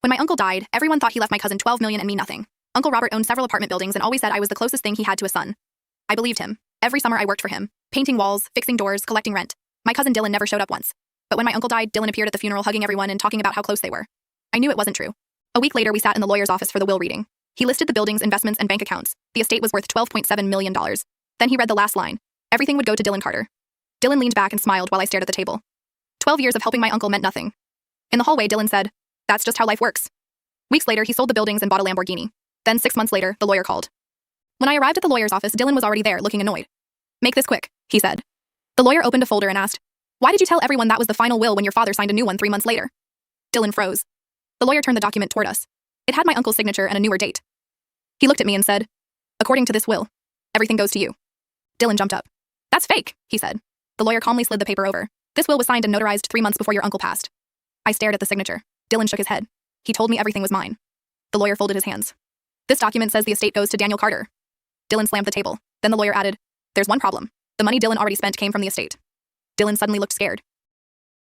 When my uncle died, everyone thought he left my cousin $12 million and me nothing. Uncle Robert owned several apartment buildings and always said I was the closest thing he had to a son. I believed him. Every summer I worked for him, painting walls, fixing doors, collecting rent. My cousin Dylan never showed up once. But when my uncle died, Dylan appeared at the funeral hugging everyone and talking about how close they were. I knew it wasn't true. A week later, we sat in the lawyer's office for the will reading. He listed the buildings, investments, and bank accounts. The estate was worth $12.7 million. Then he read the last line. Everything would go to Dylan Carter. Dylan leaned back and smiled while I stared at the table. 12 years of helping my uncle meant nothing. In the hallway, Dylan said, "That's just how life works." Weeks later, he sold the buildings and bought a Lamborghini. Then 6 months later, the lawyer called. When I arrived at the lawyer's office, Dylan was already there, looking annoyed. "Make this quick," he said. The lawyer opened a folder and asked, "Why did you tell everyone that was the final will when your father signed a new one 3 months later?" Dylan froze. The lawyer turned the document toward us. It had my uncle's signature and a newer date. He looked at me and said, "According to this will, everything goes to you." Dylan jumped up. "That's fake," he said. The lawyer calmly slid the paper over. "This will was signed and notarized 3 months before your uncle passed." I stared at the signature. Dylan shook his head. He told me everything was mine. The lawyer folded his hands. "This document says the estate goes to Daniel Carter." Dylan slammed the table. Then the lawyer added, "There's one problem. The money Dylan already spent came from the estate." Dylan suddenly looked scared.